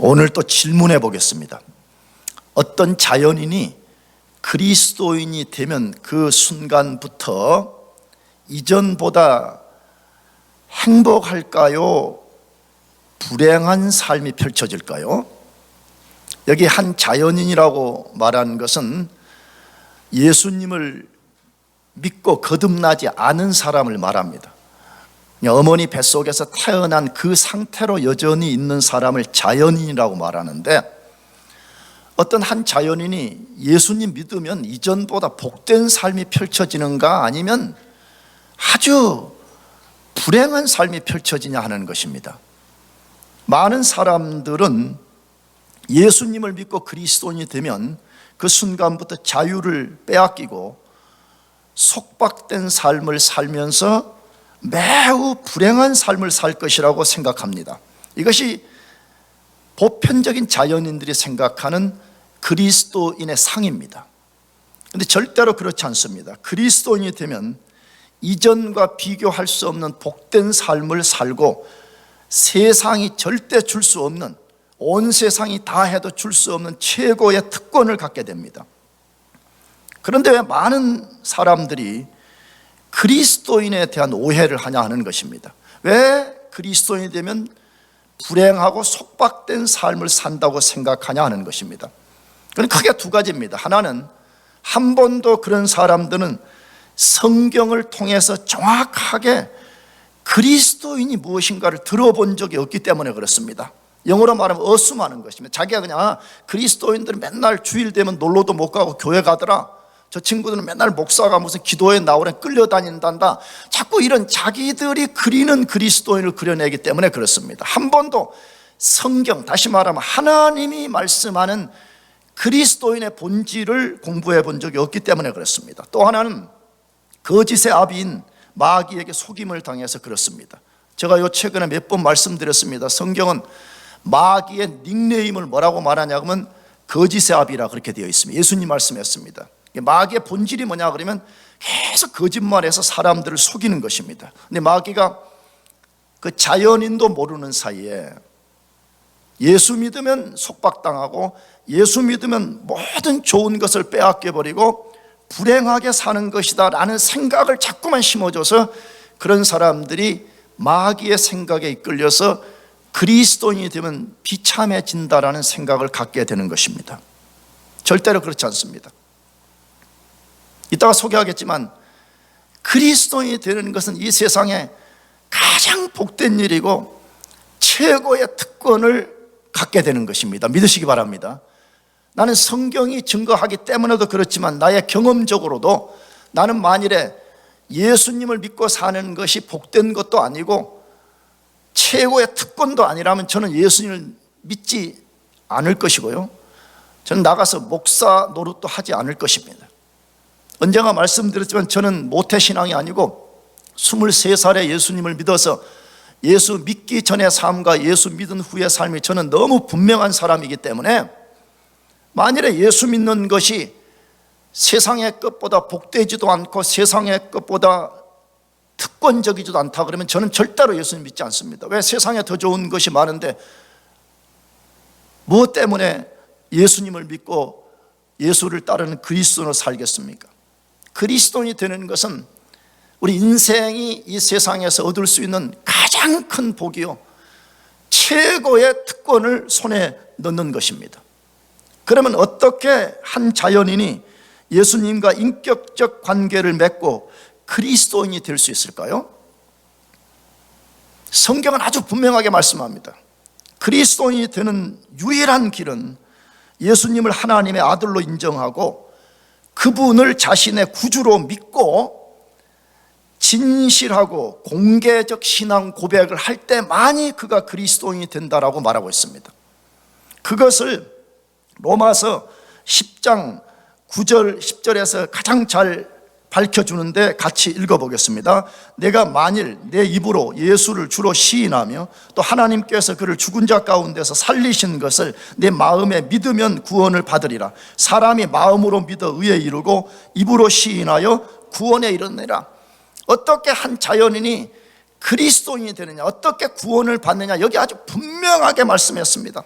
오늘 또 질문해 보겠습니다. 어떤 자연인이 그리스도인이 되면 그 순간부터 이전보다 행복할까요? 불행한 삶이 펼쳐질까요? 여기 한 자연인이라고 말한 것은 예수님을 믿고 거듭나지 않은 사람을 말합니다. 어머니 뱃속에서 태어난 그 상태로 여전히 있는 사람을 자연인이라고 말하는데, 어떤 한 자연인이 예수님 믿으면 이전보다 복된 삶이 펼쳐지는가, 아니면 아주 불행한 삶이 펼쳐지냐 하는 것입니다. 많은 사람들은 예수님을 믿고 그리스도인이 되면 그 순간부터 자유를 빼앗기고 속박된 삶을 살면서 매우 불행한 삶을 살 것이라고 생각합니다. 이것이 보편적인 자연인들이 생각하는 그리스도인의 상입니다. 그런데 절대로 그렇지 않습니다. 그리스도인이 되면 이전과 비교할 수 없는 복된 삶을 살고 세상이 절대 줄 수 없는, 온 세상이 다 해도 줄 수 없는 최고의 특권을 갖게 됩니다. 그런데 왜 많은 사람들이 그리스도인에 대한 오해를 하냐 하는 것입니다. 왜 그리스도인이 되면 불행하고 속박된 삶을 산다고 생각하냐 하는 것입니다. 그건 크게 두 가지입니다. 하나는 한 번도 그런 사람들은 성경을 통해서 정확하게 그리스도인이 무엇인가를 들어본 적이 없기 때문에 그렇습니다. 영어로 말하면 어수하는 것입니다. 자기가 그냥 그리스도인들은 맨날 주일 되면 놀러도 못 가고 교회 가더라, 저 친구들은 맨날 목사가 무슨 기도회 나오래 끌려다닌단다, 자꾸 이런 자기들이 그리는 그리스도인을 그려내기 때문에 그렇습니다. 한 번도 성경, 다시 말하면 하나님이 말씀하는 그리스도인의 본질을 공부해 본 적이 없기 때문에 그렇습니다. 또 하나는 거짓의 아비인 마귀에게 속임을 당해서 그렇습니다. 제가 최근에 몇 번 말씀드렸습니다. 성경은 마귀의 닉네임을 뭐라고 말하냐면 거짓의 아비라 그렇게 되어 있습니다. 예수님 말씀했습니다. 마귀의 본질이 뭐냐 그러면 계속 거짓말해서 사람들을 속이는 것입니다. 근데 마귀가 그 자연인도 모르는 사이에 예수 믿으면 속박당하고 예수 믿으면 모든 좋은 것을 빼앗겨버리고 불행하게 사는 것이다 라는 생각을 자꾸만 심어줘서 그런 사람들이 마귀의 생각에 이끌려서 그리스도인이 되면 비참해진다라는 생각을 갖게 되는 것입니다. 절대로 그렇지 않습니다. 이따가 소개하겠지만 그리스도인이 되는 것은 이 세상에 가장 복된 일이고 최고의 특권을 갖게 되는 것입니다. 믿으시기 바랍니다. 나는 성경이 증거하기 때문에도 그렇지만 나의 경험적으로도 나는 만일에 예수님을 믿고 사는 것이 복된 것도 아니고 최고의 특권도 아니라면 저는 예수님을 믿지 않을 것이고요, 저는 나가서 목사 노릇도 하지 않을 것입니다. 언젠가 말씀드렸지만 저는 모태신앙이 아니고 23살에 예수님을 믿어서 예수 믿기 전의 삶과 예수 믿은 후의 삶이 저는 너무 분명한 사람이기 때문에 만일에 예수 믿는 것이 세상의 것보다 복되지도 않고 세상의 것보다 특권적이지도 않다 그러면 저는 절대로 예수님 믿지 않습니다. 왜? 세상에 더 좋은 것이 많은데 무엇 때문에 예수님을 믿고 예수를 따르는 그리스도인으로 살겠습니까? 그리스도인이 되는 것은 우리 인생이 이 세상에서 얻을 수 있는 가장 큰 복이요, 최고의 특권을 손에 넣는 것입니다. 그러면 어떻게 한 자연인이 예수님과 인격적 관계를 맺고 그리스도인이 될 수 있을까요? 성경은 아주 분명하게 말씀합니다. 그리스도인이 되는 유일한 길은 예수님을 하나님의 아들로 인정하고 그분을 자신의 구주로 믿고 진실하고 공개적 신앙 고백을 할 때만이 그가 그리스도인이 된다라고 말하고 있습니다. 그것을 로마서 10장 9절 10절에서 가장 잘 밝혀주는데 같이 읽어보겠습니다. 내가 만일 내 입으로 예수를 주로 시인하며 또 하나님께서 그를 죽은 자 가운데서 살리신 것을 내 마음에 믿으면 구원을 받으리라. 사람이 마음으로 믿어 의에 이르고 입으로 시인하여 구원에 이르느니라. 어떻게 한 자연인이 그리스도인이 되느냐, 어떻게 구원을 받느냐, 여기 아주 분명하게 말씀했습니다.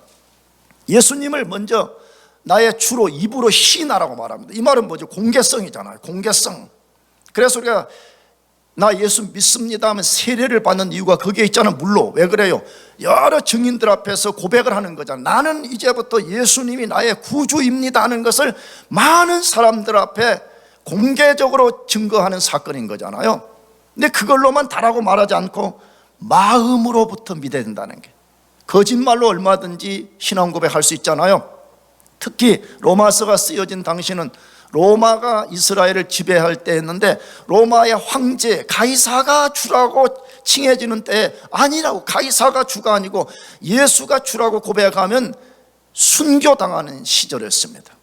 예수님을 먼저 나의 주로 입으로 시인하라고 말합니다. 이 말은 뭐죠? 공개성이잖아요. 공개성. 그래서 우리가 나 예수 믿습니다 하면 세례를 받는 이유가 거기에 있잖아요. 물로. 왜 그래요? 여러 증인들 앞에서 고백을 하는 거잖아요. 나는 이제부터 예수님이 나의 구주입니다 하는 것을 많은 사람들 앞에 공개적으로 증거하는 사건인 거잖아요. 근데 그걸로만 다라고 말하지 않고 마음으로부터 믿어야 된다는 게, 거짓말로 얼마든지 신앙 고백할 수 있잖아요. 특히 로마서가 쓰여진 당시는 로마가 이스라엘을 지배할 때였는데 로마의 황제 가이사가 주라고 칭해지는 때에 아니라고, 가이사가 주가 아니고 예수가 주라고 고백하면 순교당하는 시절이었습니다.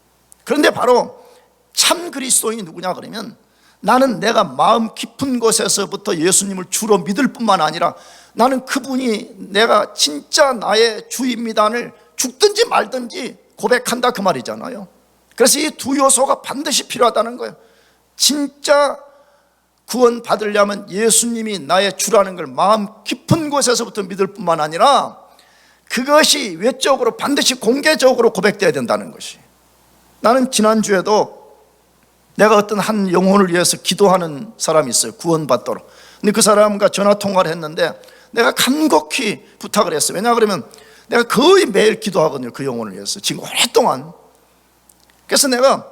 그런데 바로 참 그리스도인이 누구냐 그러면, 나는 내가 마음 깊은 곳에서부터 예수님을 주로 믿을 뿐만 아니라 나는 그분이 내가 진짜 나의 주입니다를 죽든지 말든지 고백한다, 그 말이잖아요. 그래서 이 두 요소가 반드시 필요하다는 거예요. 진짜 구원 받으려면 예수님이 나의 주라는 걸 마음 깊은 곳에서부터 믿을 뿐만 아니라 그것이 외적으로 반드시 공개적으로 고백되어야 된다는 것이. 나는 지난주에도 내가 어떤 한 영혼을 위해서 기도하는 사람이 있어요. 구원받도록. 근데 그 사람과 전화통화를 했는데 내가 간곡히 부탁을 했어요. 왜냐 그러면 내가 거의 매일 기도하거든요, 그 영혼을 위해서 지금 오랫동안. 그래서 내가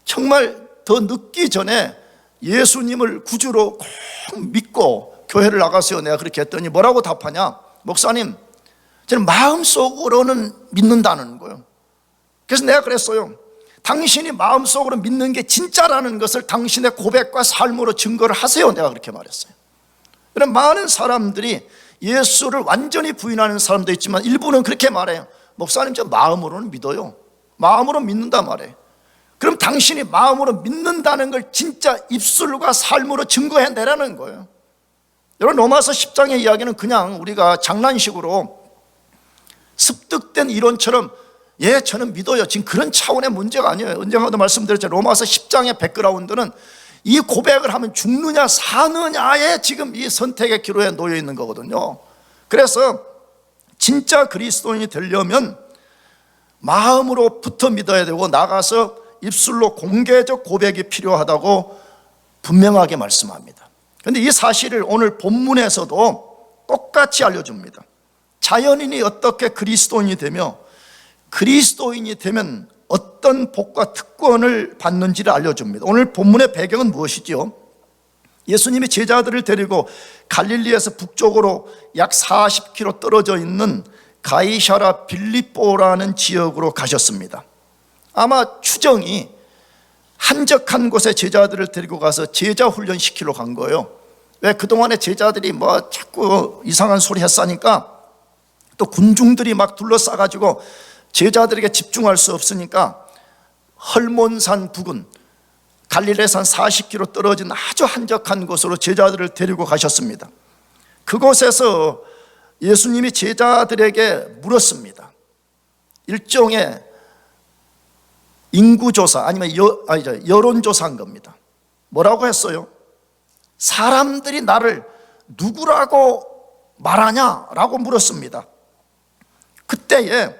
정말 더 늦기 전에 예수님을 구주로 꼭 믿고 교회를 나가세요, 내가 그렇게 했더니 뭐라고 답하냐, 목사님 저는 마음속으로는 믿는다는 거예요. 그래서 내가 그랬어요. 당신이 마음속으로 믿는 게 진짜라는 것을 당신의 고백과 삶으로 증거를 하세요, 내가 그렇게 말했어요. 그럼 많은 사람들이 예수를 완전히 부인하는 사람도 있지만 일부는 그렇게 말해요. 목사님 저 마음으로는 믿어요, 마음으로 믿는다 말해요. 그럼 당신이 마음으로 믿는다는 걸 진짜 입술과 삶으로 증거해내라는 거예요. 여러분, 로마서 10장의 이야기는 그냥 우리가 장난식으로 습득된 이론처럼 예 저는 믿어요, 지금 그런 차원의 문제가 아니에요. 언젠가도 말씀드렸죠. 로마서 10장의 백그라운드는 이 고백을 하면 죽느냐 사느냐의 지금 이 선택의 기로에 놓여 있는 거거든요. 그래서 진짜 그리스도인이 되려면 마음으로부터 믿어야 되고 나가서 입술로 공개적 고백이 필요하다고 분명하게 말씀합니다. 그런데 이 사실을 오늘 본문에서도 똑같이 알려줍니다. 자연인이 어떻게 그리스도인이 되며 그리스도인이 되면 어떤 복과 특권을 받는지를 알려줍니다. 오늘 본문의 배경은 무엇이지요? 예수님이 제자들을 데리고 갈릴리에서 북쪽으로 약 40km 떨어져 있는 가이사랴 빌립보라는 지역으로 가셨습니다. 아마 추정이 한적한 곳에 제자들을 데리고 가서 제자 훈련 시키러 간 거예요. 왜? 그동안에 제자들이 뭐 자꾸 이상한 소리 했으니까 또 군중들이 막 둘러싸가지고 제자들에게 집중할 수 없으니까 헐몬산 부근 갈릴리산 40km 떨어진 아주 한적한 곳으로 제자들을 데리고 가셨습니다. 그곳에서 예수님이 제자들에게 물었습니다. 일종의 인구조사 아니면 여론조사한 겁니다. 뭐라고 했어요? 사람들이 나를 누구라고 말하냐라고 물었습니다. 그때에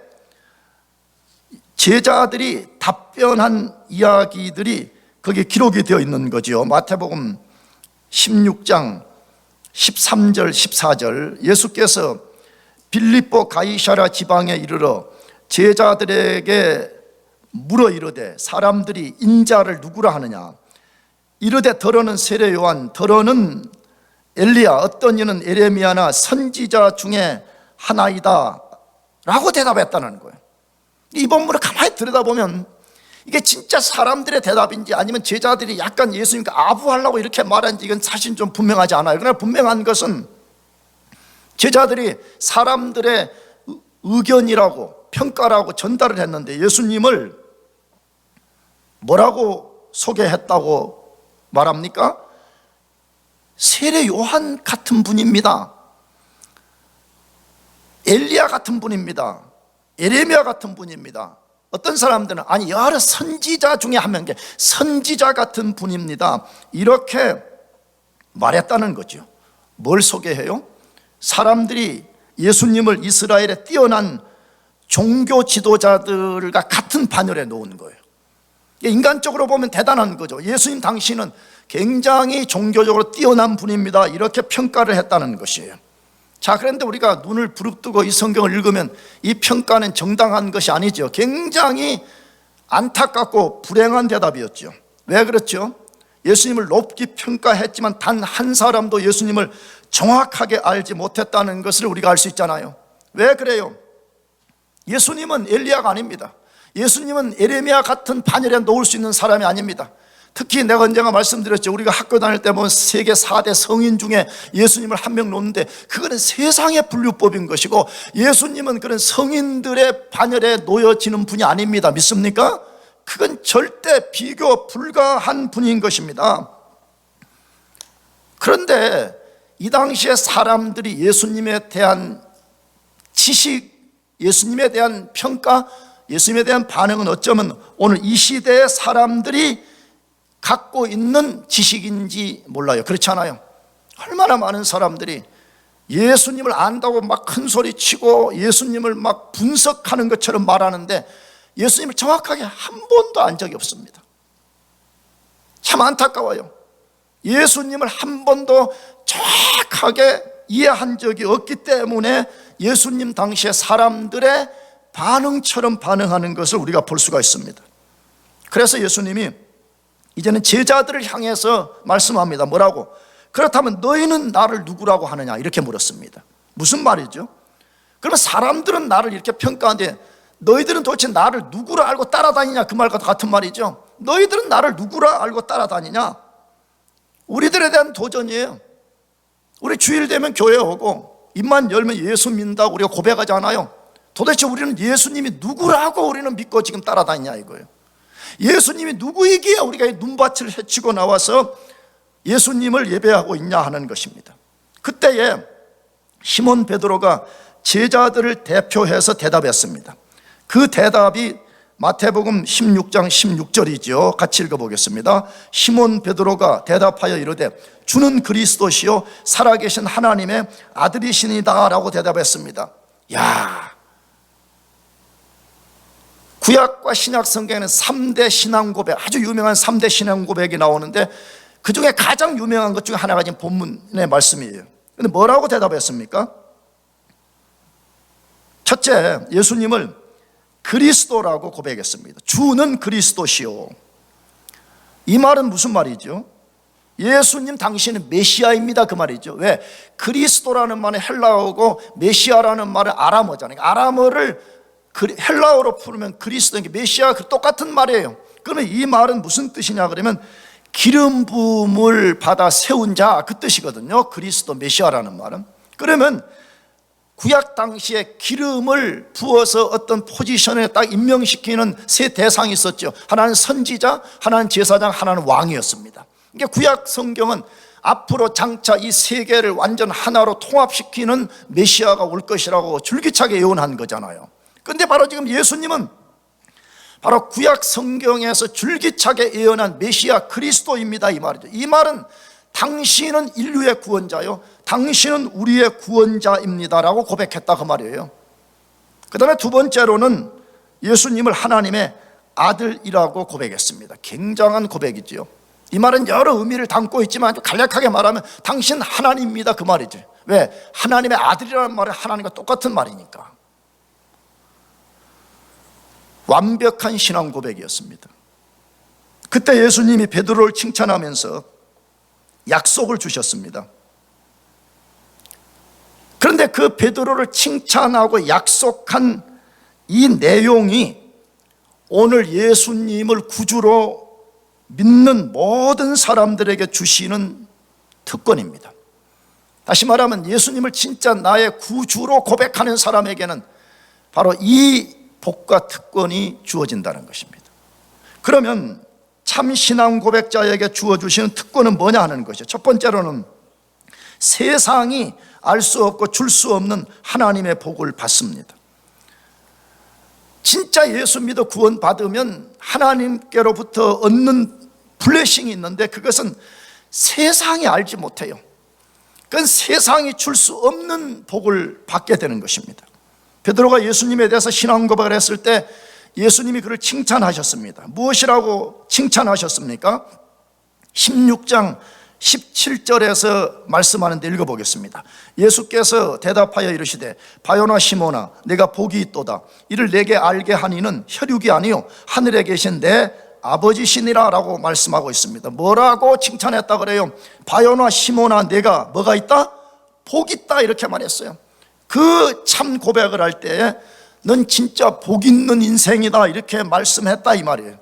제자들이 답변한 이야기들이 거기에 기록이 되어 있는 거죠. 마태복음 16장 13절 14절 예수께서 빌립보 가이사랴 지방에 이르러 제자들에게 물어 이르되 사람들이 인자를 누구라 하느냐. 이르되 더러는 세례 요한, 더러는 엘리야, 어떤 이는 에레미야나 선지자 중에 하나이다 라고 대답했다는 거예요. 이 본문을 가만히 들여다보면 이게 진짜 사람들의 대답인지 아니면 제자들이 약간 예수님께 아부하려고 이렇게 말한지 이건 사실 좀 분명하지 않아요. 그러나 분명한 것은 제자들이 사람들의 의견이라고 평가라고 전달을 했는데 예수님을 뭐라고 소개했다고 말합니까? 세례 요한 같은 분입니다. 엘리야 같은 분입니다. 에레미야 같은 분입니다. 어떤 사람들은 아니 여러 선지자 중에 한 명, 선지자 같은 분입니다. 이렇게 말했다는 거죠. 뭘 소개해요? 사람들이 예수님을 이스라엘의 뛰어난 종교 지도자들과 같은 반열에 놓은 거예요. 인간적으로 보면 대단한 거죠. 예수님 당신은 굉장히 종교적으로 뛰어난 분입니다, 이렇게 평가를 했다는 것이에요. 자, 그런데 우리가 눈을 부릅뜨고 이 성경을 읽으면 이 평가는 정당한 것이 아니죠. 굉장히 안타깝고 불행한 대답이었죠. 왜 그렇죠? 예수님을 높이 평가했지만 단 한 사람도 예수님을 정확하게 알지 못했다는 것을 우리가 알 수 있잖아요. 왜 그래요? 예수님은 엘리야가 아닙니다. 예수님은 에레미야 같은 반열에 놓을 수 있는 사람이 아닙니다. 특히 내가 언젠가 말씀드렸죠. 우리가 학교 다닐 때 보면 세계 4대 성인 중에 예수님을 한 명 놓는데 그거는 세상의 분류법인 것이고, 예수님은 그런 성인들의 반열에 놓여지는 분이 아닙니다. 믿습니까? 그건 절대 비교 불가한 분인 것입니다. 그런데 이 당시에 사람들이 예수님에 대한 지식, 예수님에 대한 평가, 예수님에 대한 반응은 어쩌면 오늘 이 시대의 사람들이 갖고 있는 지식인지 몰라요. 그렇지 않아요? 얼마나 많은 사람들이 예수님을 안다고 막 큰 소리 치고 예수님을 막 분석하는 것처럼 말하는데 예수님을 정확하게 한 번도 안 적이 없습니다. 참 안타까워요. 예수님을 한 번도 정확하게 이해한 적이 없기 때문에 예수님 당시의 사람들의 반응처럼 반응하는 것을 우리가 볼 수가 있습니다. 그래서 예수님이 이제는 제자들을 향해서 말씀합니다. 뭐라고? 그렇다면 너희는 나를 누구라고 하느냐? 이렇게 물었습니다. 무슨 말이죠? 그러면 사람들은 나를 이렇게 평가하는데 너희들은 도대체 나를 누구라 알고 따라다니냐? 그 말과 같은 말이죠. 너희들은 나를 누구라 알고 따라다니냐? 우리들에 대한 도전이에요. 우리 주일 되면 교회 오고 입만 열면 예수 믿는다고 우리가 고백하지 않아요? 도대체 우리는 예수님이 누구라고 우리는 믿고 지금 따라다니냐 이거예요. 예수님이 누구이기에 우리가 눈밭을 헤치고 나와서 예수님을 예배하고 있냐 하는 것입니다. 그때에 시몬 베드로가 제자들을 대표해서 대답했습니다. 그 대답이 마태복음 16장 16절이죠. 같이 읽어보겠습니다. 시몬 베드로가 대답하여 이르되 주는 그리스도시요 살아계신 하나님의 아들이시니다 라고 대답했습니다. 야, 구약과 신약 성경에는 3대 신앙 고백, 아주 유명한 3대 신앙 고백이 나오는데 그 중에 가장 유명한 것 중에 하나가 지금 본문의 말씀이에요. 그런데 뭐라고 대답했습니까? 첫째, 예수님을 그리스도라고 고백했습니다. 주는 그리스도시요. 이 말은 무슨 말이죠? 예수님 당신은 메시아입니다 그 말이죠. 왜? 그리스도라는 말은 헬라어고 메시아라는 말은 아람어잖아요. 아람어를 헬라어로 풀으면 그리스도, 메시아 똑같은 말이에요. 그러면 이 말은 무슨 뜻이냐 그러면 기름 부음을 받아 세운 자, 그 뜻이거든요. 그리스도, 메시아라는 말은. 그러면 구약 당시에 기름을 부어서 어떤 포지션에 딱 임명시키는 세 대상이 있었죠. 하나는 선지자, 하나는 제사장, 하나는 왕이었습니다. 그러니까 구약 성경은 앞으로 장차 이 세 개를 완전 하나로 통합시키는 메시아가 올 것이라고 줄기차게 예언한 거잖아요. 그런데 바로 지금 예수님은 바로 구약 성경에서 줄기차게 예언한 메시아 그리스도입니다 이 말이죠. 이 말은 당신은 인류의 구원자요, 당신은 우리의 구원자입니다라고 고백했다 그 말이에요. 그 다음에 두 번째로는 예수님을 하나님의 아들이라고 고백했습니다. 굉장한 고백이지요. 이 말은 여러 의미를 담고 있지만 아주 간략하게 말하면 당신 하나님입니다 그 말이죠. 왜? 하나님의 아들이라는 말은 하나님과 똑같은 말이니까. 완벽한 신앙 고백이었습니다. 그때 예수님이 베드로를 칭찬하면서 약속을 주셨습니다. 그런데 그 베드로를 칭찬하고 약속한 이 내용이 오늘 예수님을 구주로 믿는 모든 사람들에게 주시는 특권입니다. 다시 말하면 예수님을 진짜 나의 구주로 고백하는 사람에게는 바로 이 복과 특권이 주어진다는 것입니다. 그러면 참 신앙 고백자에게 주어주시는 특권은 뭐냐 하는 것이죠. 첫 번째로는 세상이 알 수 없고 줄 수 없는 하나님의 복을 받습니다. 진짜 예수 믿어 구원 받으면 하나님께로부터 얻는 블레싱이 있는데 그것은 세상이 알지 못해요. 그건 세상이 줄 수 없는 복을 받게 되는 것입니다. 베드로가 예수님에 대해서 신앙 고백을 했을 때 예수님이 그를 칭찬하셨습니다. 무엇이라고 칭찬하셨습니까? 16장 17절에서 말씀하는데 읽어보겠습니다. 예수께서 대답하여 이르시되 바요나 시몬아 내가 복이 있도다. 이를 내게 알게 하니는 혈육이 아니요 하늘에 계신 내 아버지시니라 라고 말씀하고 있습니다. 뭐라고 칭찬했다 그래요? 바요나 시몬아 내가 뭐가 있다? 복 있다 이렇게 말했어요. 그 참 고백을 할 때 넌 진짜 복 있는 인생이다 이렇게 말씀했다 이 말이에요.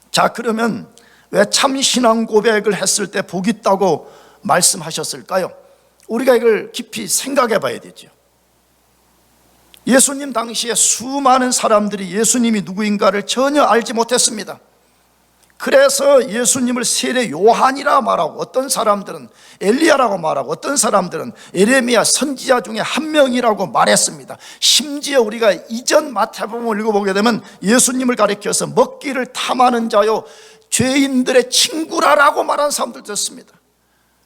자, 그러면 왜 참 신앙 고백을 했을 때 복 있다고 말씀하셨을까요? 우리가 이걸 깊이 생각해 봐야 되죠. 예수님 당시에 수많은 사람들이 예수님이 누구인가를 전혀 알지 못했습니다. 그래서 예수님을 세례 요한이라 말하고, 어떤 사람들은 엘리야라고 말하고, 어떤 사람들은 예레미야 선지자 중에 한 명이라고 말했습니다. 심지어 우리가 이전 마태복음을 읽어보게 되면 예수님을 가리켜서 먹기를 탐하는 자요 죄인들의 친구라라고 말한 사람들도 있습니다.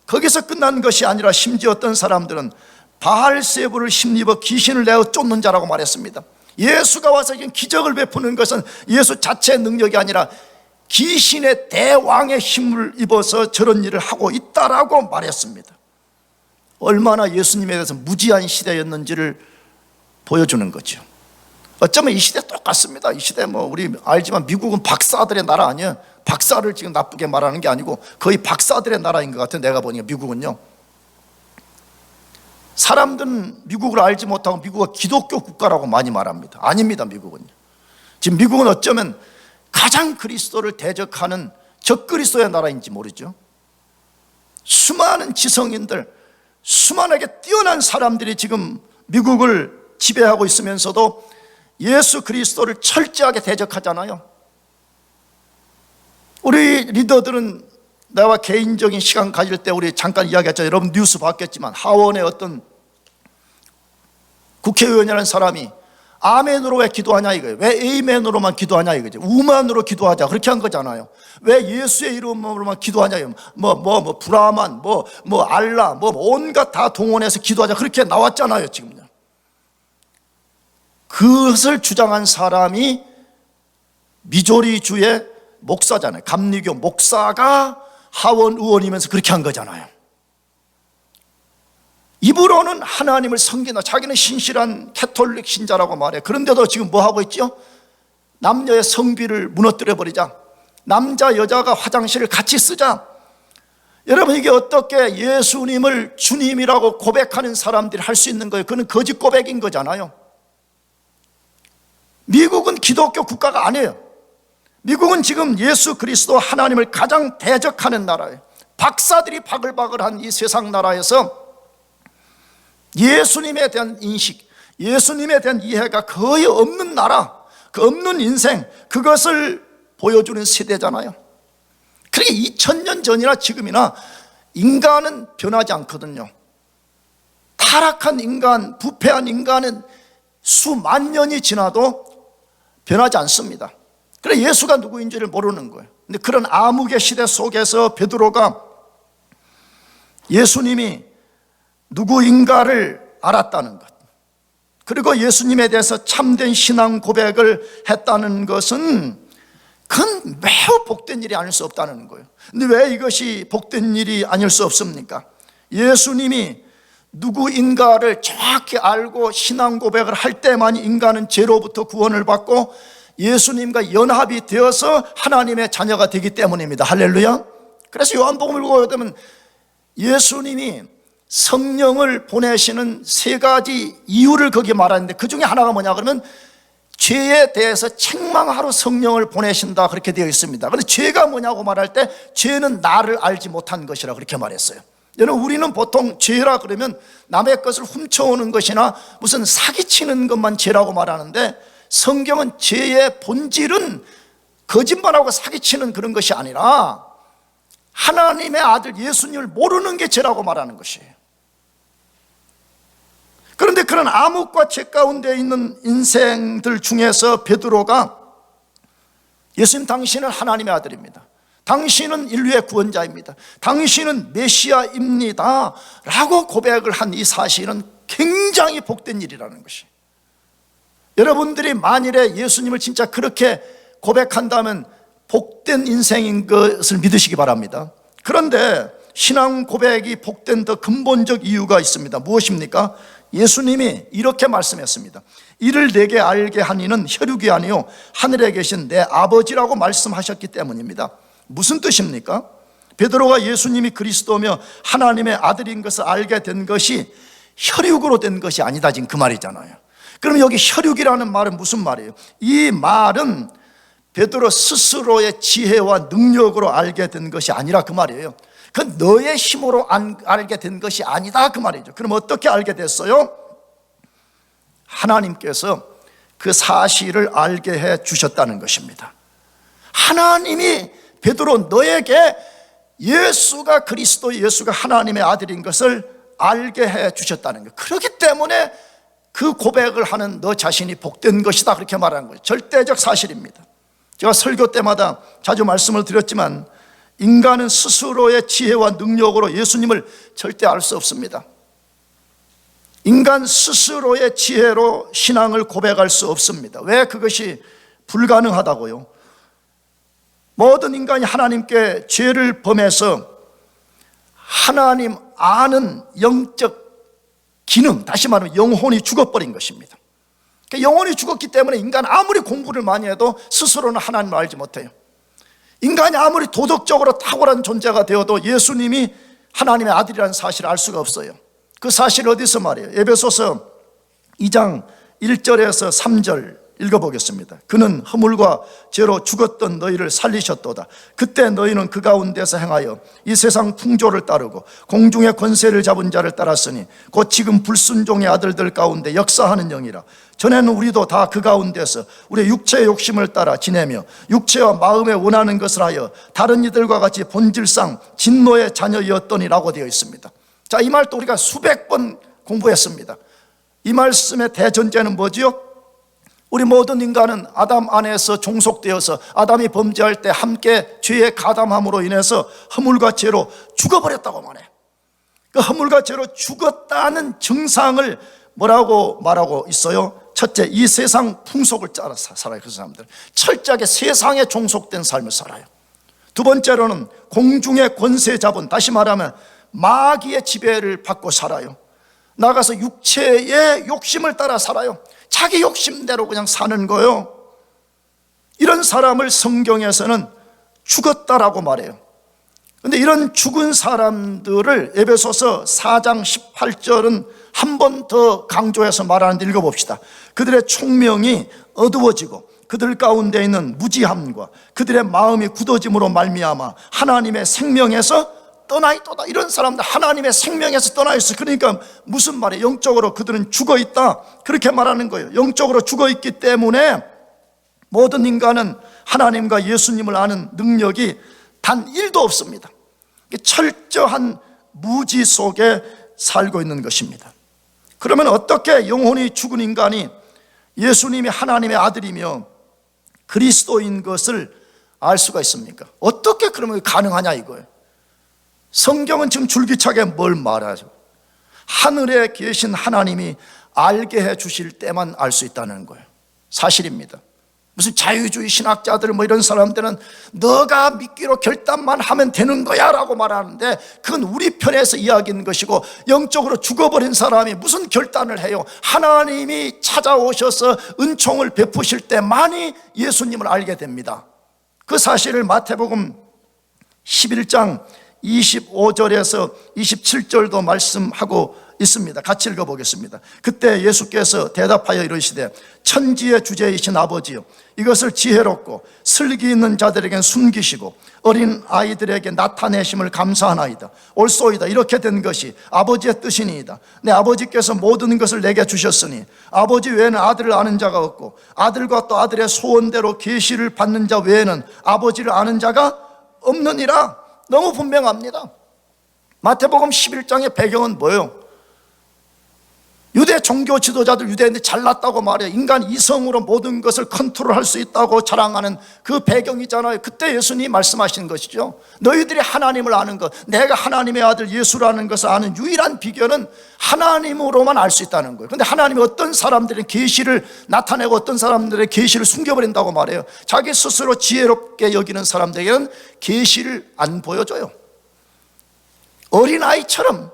거기서 끝난 것이 아니라 심지어 어떤 사람들은 바알세부를 힘입어 귀신을 내어 쫓는 자라고 말했습니다. 예수가 와서 기적을 베푸는 것은 예수 자체의 능력이 아니라 귀신의 대왕의 힘을 입어서 저런 일을 하고 있다라고 말했습니다. 얼마나 예수님에 대해서 무지한 시대였는지를 보여주는 거죠. 어쩌면 이 시대 똑같습니다. 이 시대 우리 알지만 미국은 박사들의 나라 아니에요. 박사를 지금 나쁘게 말하는 게 아니고 거의 박사들의 나라인 것 같아요. 내가 보니까 미국은요. 사람들은 미국을 알지 못하고 미국은 기독교 국가라고 많이 말합니다. 아닙니다. 미국은요. 지금 미국은 어쩌면 가장 그리스도를 대적하는 적그리스도의 나라인지 모르죠. 수많은 지성인들, 수많게 뛰어난 사람들이 지금 미국을 지배하고 있으면서도 예수 그리스도를 철저하게 대적하잖아요. 우리 리더들은 나와 개인적인 시간 가질 때 우리 잠깐 이야기했죠. 여러분 뉴스 봤겠지만 하원의 어떤 국회의원이라는 사람이 아멘으로 왜 기도하냐 이거예요. 왜 에이멘으로만 기도하냐 이거죠. 우만으로 기도하자 그렇게 한 거잖아요. 왜 예수의 이름으로만 기도하냐 브라만 알라 온갖 다 동원해서 기도하자 그렇게 나왔잖아요. 지금요. 그것을 주장한 사람이 미조리주의 목사잖아요. 감리교 목사가 하원 의원이면서 그렇게 한 거잖아요. 입으로는 하나님을 섬긴다. 자기는 신실한 캐톨릭 신자라고 말해. 그런데도 지금 뭐 하고 있죠? 남녀의 성비를 무너뜨려 버리자. 남자 여자가 화장실을 같이 쓰자. 여러분 이게 어떻게 예수님을 주님이라고 고백하는 사람들이 할 수 있는 거예요? 그건 거짓 고백인 거잖아요. 미국은 기독교 국가가 아니에요. 미국은 지금 예수 그리스도 하나님을 가장 대적하는 나라예요. 박사들이 바글바글한 이 세상 나라에서 예수님에 대한 인식, 예수님에 대한 이해가 거의 없는 나라, 그 없는 인생, 그것을 보여주는 세대잖아요. 그러니까 2000년 전이나 지금이나 인간은 변하지 않거든요. 타락한 인간, 부패한 인간은 수만 년이 지나도 변하지 않습니다. 그래 예수가 누구인지를 모르는 거예요. 근데 그런 암흑의 시대 속에서 베드로가 예수님이 누구인가를 알았다는 것, 그리고 예수님에 대해서 참된 신앙 고백을 했다는 것은 그건 매우 복된 일이 아닐 수 없다는 거예요. 근데 왜 이것이 복된 일이 아닐 수 없습니까? 예수님이 누구인가를 정확히 알고 신앙 고백을 할 때만 인간은 죄로부터 구원을 받고 예수님과 연합이 되어서 하나님의 자녀가 되기 때문입니다. 할렐루야. 그래서 요한복음을 보게 되면 예수님이 성령을 보내시는 세 가지 이유를 거기에 말하는데 그 중에 하나가 뭐냐 그러면 죄에 대해서 책망하러 성령을 보내신다 그렇게 되어 있습니다. 그런데 죄가 뭐냐고 말할 때 죄는 나를 알지 못한 것이라 그렇게 말했어요. 여러분 우리는 보통 죄라 그러면 남의 것을 훔쳐오는 것이나 무슨 사기치는 것만 죄라고 말하는데 성경은 죄의 본질은 거짓말하고 사기치는 그런 것이 아니라 하나님의 아들 예수님을 모르는 게 죄라고 말하는 것이에요. 그런데 그런 암흑과 죄 가운데 있는 인생들 중에서 베드로가 예수님 당신은 하나님의 아들입니다. 당신은 인류의 구원자입니다. 당신은 메시아입니다 라고 고백을 한 이 사실은 굉장히 복된 일이라는 것이. 여러분들이 만일에 예수님을 진짜 그렇게 고백한다면 복된 인생인 것을 믿으시기 바랍니다. 그런데 신앙 고백이 복된 더 근본적 이유가 있습니다. 무엇입니까? 예수님이 이렇게 말씀했습니다. 이를 내게 알게 하니는 혈육이 아니요 하늘에 계신 내 아버지라고 말씀하셨기 때문입니다. 무슨 뜻입니까? 베드로가 예수님이 그리스도며 하나님의 아들인 것을 알게 된 것이 혈육으로 된 것이 아니다, 지금 그 말이잖아요. 그럼 여기 혈육이라는 말은 무슨 말이에요? 이 말은 베드로 스스로의 지혜와 능력으로 알게 된 것이 아니라 그 말이에요. 그 너의 힘으로 알게 된 것이 아니다, 그 말이죠. 그럼 어떻게 알게 됐어요? 하나님께서 그 사실을 알게 해 주셨다는 것입니다. 하나님이 베드로 너에게 예수가 그리스도, 예수가 하나님의 아들인 것을 알게 해 주셨다는 것. 그렇기 때문에 그 고백을 하는 너 자신이 복된 것이다, 그렇게 말하는 거예요. 절대적 사실입니다. 제가 설교 때마다 자주 말씀을 드렸지만 인간은 스스로의 지혜와 능력으로 예수님을 절대 알 수 없습니다. 인간 스스로의 지혜로 신앙을 고백할 수 없습니다. 왜 그것이 불가능하다고요? 모든 인간이 하나님께 죄를 범해서 하나님 아는 영적 기능, 다시 말하면 영혼이 죽어버린 것입니다. 영혼이 죽었기 때문에 인간 아무리 공부를 많이 해도 스스로는 하나님을 알지 못해요. 인간이 아무리 도덕적으로 탁월한 존재가 되어도 예수님이 하나님의 아들이라는 사실을 알 수가 없어요. 그 사실을 어디서 말해요? 에베소서 2장 1절에서 3절 읽어보겠습니다. 그는 허물과 죄로 죽었던 너희를 살리셨도다. 그때 너희는 그 가운데서 행하여 이 세상 풍조를 따르고 공중의 권세를 잡은 자를 따랐으니 곧 지금 불순종의 아들들 가운데 역사하는 영이라. 전에는 우리도 다 그 가운데서 우리의 육체의 욕심을 따라 지내며 육체와 마음에 원하는 것을 하여 다른 이들과 같이 본질상 진노의 자녀였더니라고 되어 있습니다. 자, 이 말도 우리가 수백 번 공부했습니다. 이 말씀의 대전제는 뭐지요? 우리 모든 인간은 아담 안에서 종속되어서 아담이 범죄할 때 함께 죄의 가담함으로 인해서 허물과 죄로 죽어버렸다고 말해. 그 허물과 죄로 죽었다는 증상을 뭐라고 말하고 있어요? 첫째, 이 세상 풍속을 따라 살아요. 그 사람들 철저하게 세상에 종속된 삶을 살아요. 두 번째로는 공중의 권세 잡은, 다시 말하면 마귀의 지배를 받고 살아요. 나가서 육체의 욕심을 따라 살아요. 자기 욕심대로 그냥 사는 거예요. 이런 사람을 성경에서는 죽었다라고 말해요. 그런데 이런 죽은 사람들을 에베소서 4장 18절은 한 번 더 강조해서 말하는데 읽어봅시다. 그들의 총명이 어두워지고 그들 가운데 있는 무지함과 그들의 마음이 굳어짐으로 말미암아 하나님의 생명에서 떠나 있도다. 이런 사람들 하나님의 생명에서 떠나 있어. 그러니까 무슨 말이에요? 영적으로 그들은 죽어 있다, 그렇게 말하는 거예요. 영적으로 죽어 있기 때문에 모든 인간은 하나님과 예수님을 아는 능력이 단 1도 없습니다. 철저한 무지 속에 살고 있는 것입니다. 그러면 어떻게 영혼이 죽은 인간이 예수님이 하나님의 아들이며 그리스도인 것을 알 수가 있습니까? 어떻게 그러면 가능하냐 이거예요. 성경은 지금 줄기차게 뭘 말하죠? 하늘에 계신 하나님이 알게 해 주실 때만 알 수 있다는 거예요. 사실입니다. 무슨 자유주의 신학자들 뭐 이런 사람들은 너가 믿기로 결단만 하면 되는 거야 라고 말하는데 그건 우리 편에서 이야기하는 것이고, 영적으로 죽어버린 사람이 무슨 결단을 해요? 하나님이 찾아오셔서 은총을 베푸실 때만이 예수님을 알게 됩니다. 그 사실을 마태복음 11장 25절에서 27절도 말씀하고 있습니다. 같이 읽어보겠습니다. 그때 예수께서 대답하여 이르시되 천지의 주제이신 아버지여, 이것을 지혜롭고 슬기 있는 자들에겐 숨기시고 어린 아이들에게 나타내심을 감사하나이다. 옳소이다. 이렇게 된 것이 아버지의 뜻이니이다. 내 아버지께서 모든 것을 내게 주셨으니 아버지 외에는 아들을 아는 자가 없고 아들과 또 아들의 소원대로 계시를 받는 자 외에는 아버지를 아는 자가 없느니라. 너무 분명합니다. 마태복음 11장의 배경은 뭐예요? 유대 종교 지도자들, 유대인들이 잘났다고 말해요. 인간 이성으로 모든 것을 컨트롤할 수 있다고 자랑하는 그 배경이잖아요. 그때 예수님이 말씀하신 것이죠. 너희들이 하나님을 아는 것, 내가 하나님의 아들 예수라는 것을 아는 유일한 비결은 하나님으로만 알 수 있다는 거예요. 그런데 하나님이 어떤 사람들은 계시를 나타내고 어떤 사람들의 계시를 숨겨버린다고 말해요. 자기 스스로 지혜롭게 여기는 사람들에게는 계시를 안 보여줘요. 어린아이처럼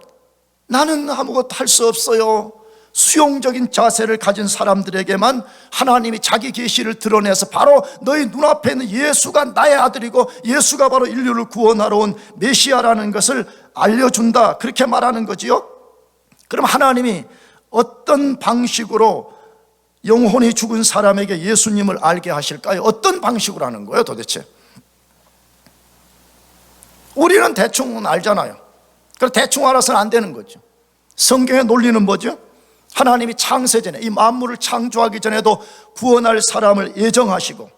나는 아무것도 할 수 없어요, 수용적인 자세를 가진 사람들에게만 하나님이 자기 계시를 드러내서 바로 너희 눈앞에 있는 예수가 나의 아들이고 예수가 바로 인류를 구원하러 온 메시아라는 것을 알려준다, 그렇게 말하는 거지요. 그럼 하나님이 어떤 방식으로 영혼이 죽은 사람에게 예수님을 알게 하실까요? 어떤 방식으로 하는 거예요 도대체? 우리는 대충은 알잖아요. 그럼 대충 알아서는 안 되는 거죠. 성경의 논리는 뭐죠? 하나님이 창세전에, 이 만물을 창조하기 전에도 구원할 사람을 예정하시고,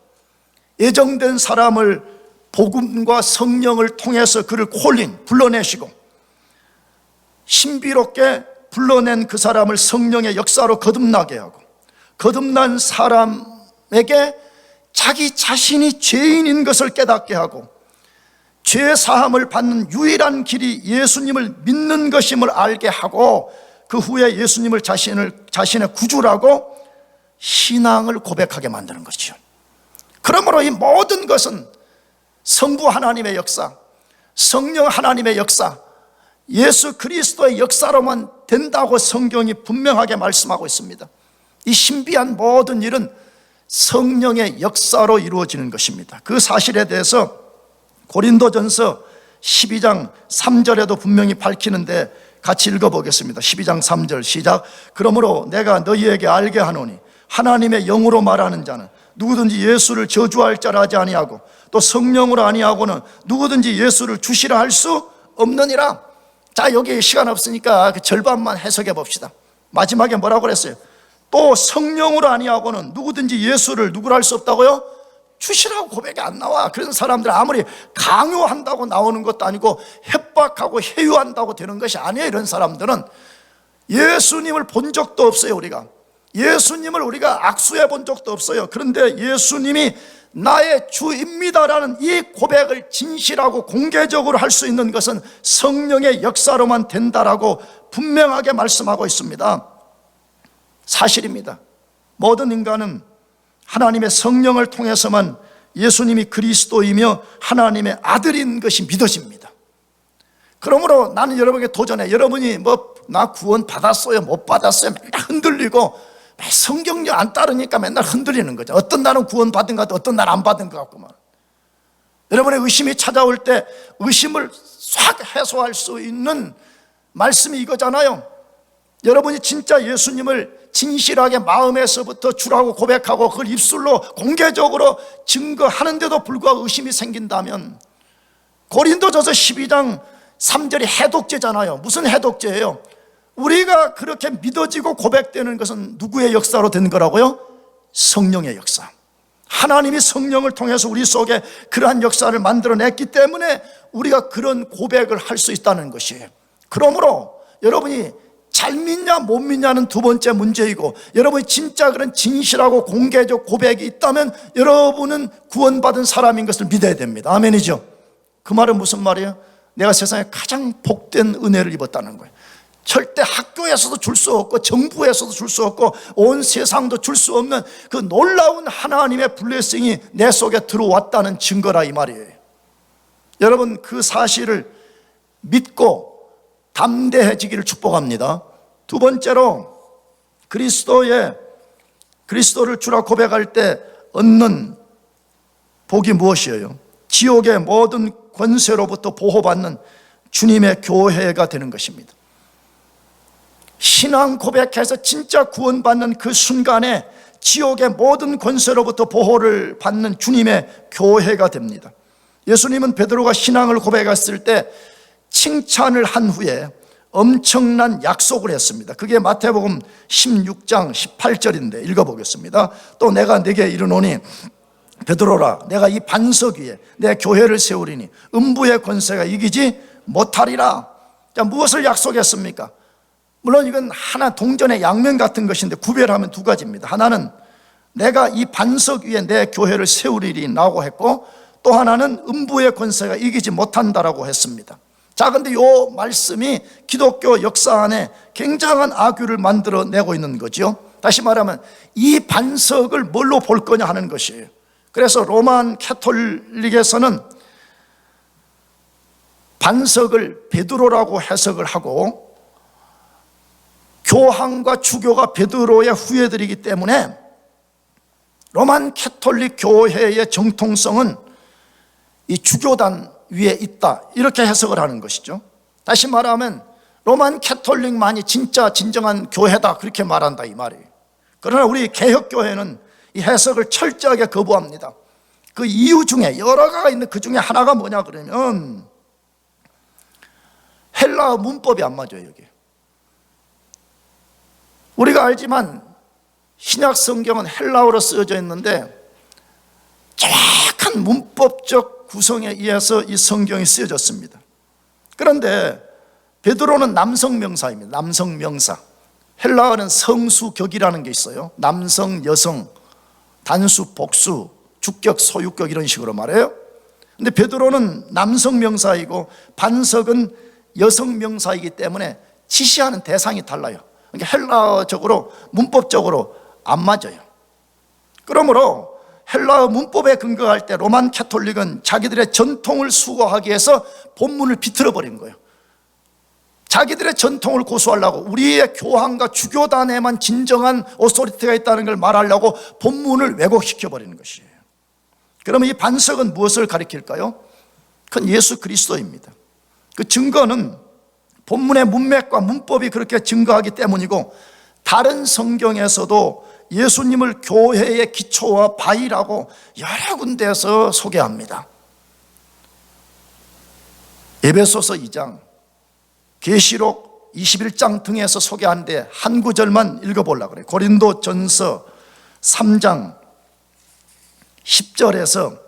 예정된 사람을 복음과 성령을 통해서 그를 불러내시고, 신비롭게 불러낸 그 사람을 성령의 역사로 거듭나게 하고, 거듭난 사람에게 자기 자신이 죄인인 것을 깨닫게 하고, 죄 사함을 받는 유일한 길이 예수님을 믿는 것임을 알게 하고, 그 후에 예수님을 자신의 구주라고 신앙을 고백하게 만드는 것이죠. 그러므로 이 모든 것은 성부 하나님의 역사, 성령 하나님의 역사, 예수 그리스도의 역사로만 된다고 성경이 분명하게 말씀하고 있습니다. 이 신비한 모든 일은 성령의 역사로 이루어지는 것입니다. 그 사실에 대해서 고린도전서 12장 3절에도 분명히 밝히는데 같이 읽어보겠습니다. 12장 3절 시작. 그러므로 내가 너희에게 알게 하노니 하나님의 영으로 말하는 자는 누구든지 예수를 저주할 자라 하지 아니하고 또 성령으로 아니하고는 누구든지 예수를 주시라 할 수 없느니라. 자, 여기 시간 없으니까 그 절반만 해석해 봅시다. 마지막에 뭐라고 그랬어요? 또 성령으로 아니하고는 누구든지 예수를 누구라 할 수 없다고요? 주시라고 고백이 안 나와. 그런 사람들 아무리 강요한다고 나오는 것도 아니고 협박하고 해유한다고 되는 것이 아니에요. 이런 사람들은 예수님을 본 적도 없어요. 우리가 예수님을 우리가 악수해 본 적도 없어요. 그런데 예수님이 나의 주입니다라는 이 고백을 진실하고 공개적으로 할 수 있는 것은 성령의 역사로만 된다라고 분명하게 말씀하고 있습니다. 사실입니다. 모든 인간은 하나님의 성령을 통해서만 예수님이 그리스도이며 하나님의 아들인 것이 믿어집니다. 그러므로 나는 여러분에게 도전해. 여러분이 나 구원 받았어요, 못 받았어요, 맨날 흔들리고 성경령 안 따르니까 맨날 흔들리는 거죠. 어떤 날은 구원 받은 것 같고 어떤 날 안 받은 것 같구만. 여러분의 의심이 찾아올 때 의심을 싹 해소할 수 있는 말씀이 이거잖아요. 여러분이 진짜 예수님을 진실하게 마음에서부터 주라고 고백하고 그걸 입술로 공개적으로 증거하는데도 불구하고 의심이 생긴다면, 고린도전서 12장 3절이 해독제잖아요. 무슨 해독제예요? 우리가 그렇게 믿어지고 고백되는 것은 누구의 역사로 된 거라고요? 성령의 역사. 하나님이 성령을 통해서 우리 속에 그러한 역사를 만들어냈기 때문에 우리가 그런 고백을 할 수 있다는 것이에요. 그러므로 여러분이 잘 믿냐 못 믿냐는 두 번째 문제이고, 여러분이 진짜 그런 진실하고 공개적 고백이 있다면 여러분은 구원받은 사람인 것을 믿어야 됩니다. 아멘이죠? 그 말은 무슨 말이에요? 내가 세상에 가장 복된 은혜를 입었다는 거예요. 절대 학교에서도 줄 수 없고 정부에서도 줄 수 없고 온 세상도 줄 수 없는 그 놀라운 하나님의 블레싱이 내 속에 들어왔다는 증거라 이 말이에요. 여러분, 그 사실을 믿고 담대해지기를 축복합니다. 두 번째로, 그리스도를 주라 고백할 때 얻는 복이 무엇이에요? 지옥의 모든 권세로부터 보호받는 주님의 교회가 되는 것입니다. 신앙 고백해서 진짜 구원받는 그 순간에 지옥의 모든 권세로부터 보호를 받는 주님의 교회가 됩니다. 예수님은 베드로가 신앙을 고백했을 때 칭찬을 한 후에 엄청난 약속을 했습니다. 그게 마태복음 16장 18절인데 읽어보겠습니다. 또 내가 네게 이르노니 베드로라, 내가 이 반석 위에 내 교회를 세우리니 음부의 권세가 이기지 못하리라. 자, 무엇을 약속했습니까? 물론 이건 하나 동전의 양면 같은 것인데 구별하면 두 가지입니다. 하나는 내가 이 반석 위에 내 교회를 세우리라고 했고, 또 하나는 음부의 권세가 이기지 못한다라고 했습니다. 자, 근데 이 말씀이 기독교 역사 안에 굉장한 악유를 만들어내고 있는 거죠. 다시 말하면 이 반석을 뭘로 볼 거냐 하는 것이에요. 그래서 로만 캐톨릭에서는 반석을 베드로라고 해석을 하고, 교황과 주교가 베드로의 후예들이기 때문에 로만 캐톨릭 교회의 정통성은 이 주교단 위에 있다, 이렇게 해석을 하는 것이죠. 다시 말하면 로만 캐톨릭만이 진짜 진정한 교회다, 그렇게 말한다 이 말이에요. 그러나 우리 개혁교회는 이 해석을 철저하게 거부합니다. 그 이유 중에 여러 가지가 있는데 그 중에 하나가 뭐냐 그러면 헬라어 문법이 안 맞아요. 여기 우리가 알지만 신약 성경은 헬라어로 쓰여져 있는데 정확한 문법적 구성에 의해서 이 성경이 쓰여졌습니다. 그런데 베드로는 남성 명사입니다. 남성 명사. 헬라어는 성수격이라는 게 있어요. 남성, 여성, 단수, 복수, 주격, 소유격 이런 식으로 말해요. 근데 베드로는 남성 명사이고 반석은 여성 명사이기 때문에 지시하는 대상이 달라요. 그러니까 헬라어적으로 문법적으로 안 맞아요. 그러므로 헬라어 문법에 근거할 때 로만 캐톨릭은 자기들의 전통을 수호하기 위해서 본문을 비틀어 버린 거예요. 자기들의 전통을 고수하려고, 우리의 교황과 주교단에만 진정한 오소리티가 있다는 걸 말하려고 본문을 왜곡시켜 버리는 것이에요. 그러면 이 반석은 무엇을 가리킬까요? 그건 예수 그리스도입니다. 그 증거는 본문의 문맥과 문법이 그렇게 증거하기 때문이고, 다른 성경에서도 예수님을 교회의 기초와 바위라고 여러 군데에서 소개합니다. 에베소서 2장, 계시록 21장 등에서 소개하는데 한 구절만 읽어보려고 그래요. 고린도전서 3장 10절에서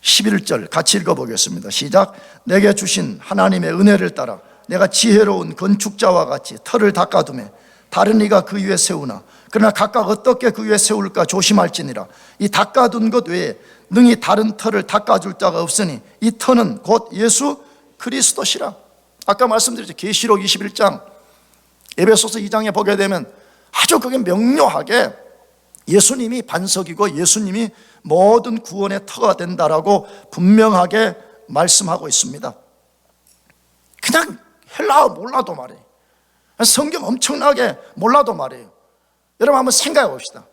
11절 같이 읽어보겠습니다. 시작. 내게 주신 하나님의 은혜를 따라 내가 지혜로운 건축자와 같이 터를 닦아두매 다른 이가 그 위에 세우나 그러나 각각 어떻게 그 위에 세울까 조심할지니라. 이 닦아둔 것 외에 능히 다른 터를 닦아줄 자가 없으니 이 터는 곧 예수 그리스도시라. 아까 말씀드렸죠. 계시록 21장, 에베소서 2장에 보게 되면 아주 그게 명료하게 예수님이 반석이고 예수님이 모든 구원의 터가 된다라고 분명하게 말씀하고 있습니다. 그냥 헬라어 몰라도 말이에요. 성경 엄청나게 몰라도 말이에요. 여러분 한번 생각해 봅시다.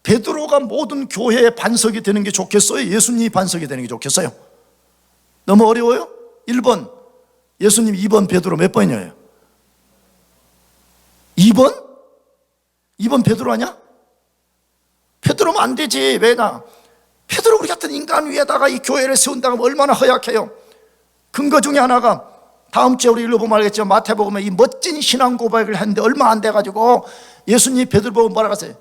베드로가 모든 교회의 반석이 되는 게 좋겠어요? 예수님이 반석이 되는 게 좋겠어요? 너무 어려워요? 1번 예수님, 2번 베드로, 몇 번이에요? 2번? 2번 베드로 아니야? 베드로면 안 되지. 왜냐? 베드로 우리 같은 인간 위에다가 이 교회를 세운다고 하면 얼마나 허약해요. 근거 중에 하나가 다음 주에 우리 읽어보면 알겠지만 마태복음에 이 멋진 신앙 고백을 했는데 얼마 안 돼가지고 예수님이 베드로 보고 뭐라고 하세요?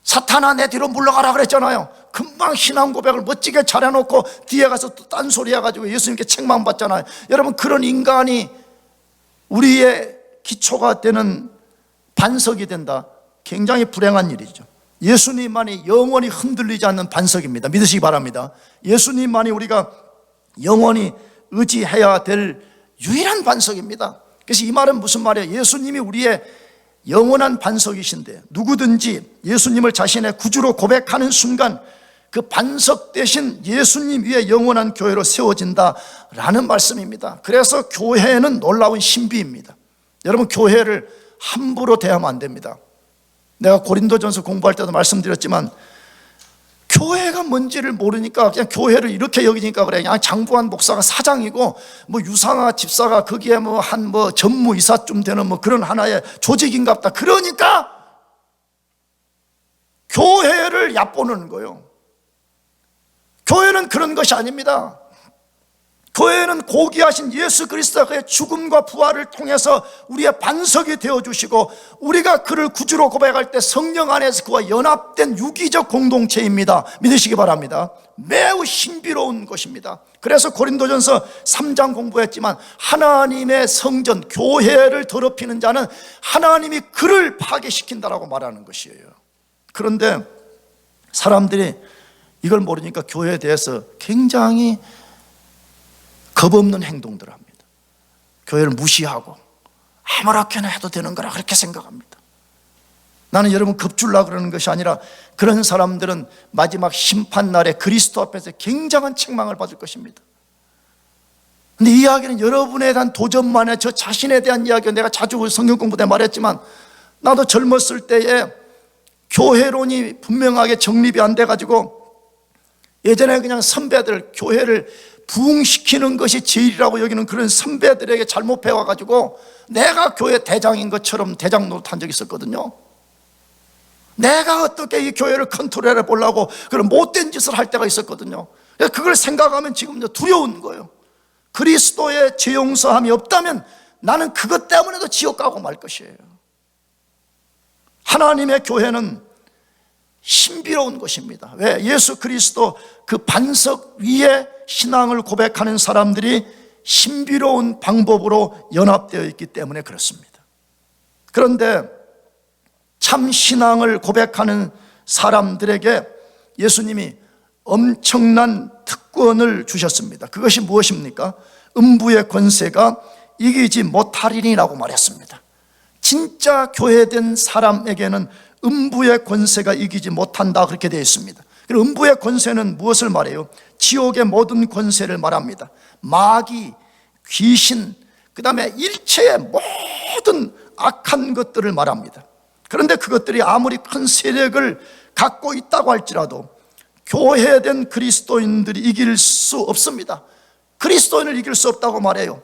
사탄아 내 뒤로 물러가라 그랬잖아요. 금방 신앙 고백을 멋지게 잘해놓고 뒤에 가서 또 딴소리 해가지고 예수님께 책망받잖아요. 여러분 그런 인간이 우리의 기초가 되는 반석이 된다, 굉장히 불행한 일이죠. 예수님만이 영원히 흔들리지 않는 반석입니다. 믿으시기 바랍니다. 예수님만이 우리가 영원히 의지해야 될 유일한 반석입니다. 그래서 이 말은 무슨 말이에요? 예수님이 우리의 영원한 반석이신데 누구든지 예수님을 자신의 구주로 고백하는 순간 그 반석 대신 예수님 위에 영원한 교회로 세워진다라는 말씀입니다. 그래서 교회는 놀라운 신비입니다. 여러분 교회를 함부로 대하면 안 됩니다. 내가 고린도전서 공부할 때도 말씀드렸지만 교회가 뭔지를 모르니까 그냥 교회를 이렇게 여기니까 그래. 그냥 장부한 목사가 사장이고 뭐 유상아 집사가 거기에 뭐 한 뭐 전무이사쯤 되는 뭐 그런 하나의 조직인갑다. 그러니까 교회를 얕보는 거예요. 교회는 그런 것이 아닙니다. 교회는 고귀하신 예수 그리스도가 그의 죽음과 부활을 통해서 우리의 반석이 되어주시고, 우리가 그를 구주로 고백할 때 성령 안에서 그와 연합된 유기적 공동체입니다. 믿으시기 바랍니다. 매우 신비로운 것입니다. 그래서 고린도전서 3장 공부했지만, 하나님의 성전 교회를 더럽히는 자는 하나님이 그를 파괴시킨다라고 말하는 것이에요. 그런데 사람들이 이걸 모르니까 교회에 대해서 굉장히 겁없는 행동들을 합니다. 교회를 무시하고 아무렇게나 해도 되는 거라 그렇게 생각합니다. 나는 여러분 겁주려고 그러는 것이 아니라, 그런 사람들은 마지막 심판날에 그리스도 앞에서 굉장한 책망을 받을 것입니다. 근데 이 이야기는 여러분에 대한 도전만에, 저 자신에 대한 이야기가, 내가 자주 성경 공부 때 말했지만, 나도 젊었을 때에 교회론이 분명하게 정립이 안 돼가지고, 예전에 그냥 선배들, 교회를 부흥시키는 것이 제일이라고 여기는 그런 선배들에게 잘못 배워가지고 내가 교회 대장인 것처럼 대장 노릇한 적이 있었거든요. 내가 어떻게 이 교회를 컨트롤해 보려고 그런 못된 짓을 할 때가 있었거든요. 그걸 생각하면 지금 두려운 거예요. 그리스도의 죄 용서함이 없다면 나는 그것 때문에도 지옥 가고 말 것이에요. 하나님의 교회는 신비로운 것입니다. 왜? 예수 그리스도 그 반석 위에 신앙을 고백하는 사람들이 신비로운 방법으로 연합되어 있기 때문에 그렇습니다. 그런데 참 신앙을 고백하는 사람들에게 예수님이 엄청난 특권을 주셨습니다. 그것이 무엇입니까? 음부의 권세가 이기지 못하리니라고 말했습니다. 진짜 교회된 사람에게는 음부의 권세가 이기지 못한다, 그렇게 되어 있습니다. 음부의 권세는 무엇을 말해요? 지옥의 모든 권세를 말합니다. 마귀, 귀신, 그 다음에 일체의 모든 악한 것들을 말합니다. 그런데 그것들이 아무리 큰 세력을 갖고 있다고 할지라도 교회된 그리스도인들이 이길 수 없습니다. 그리스도인을 이길 수 없다고 말해요.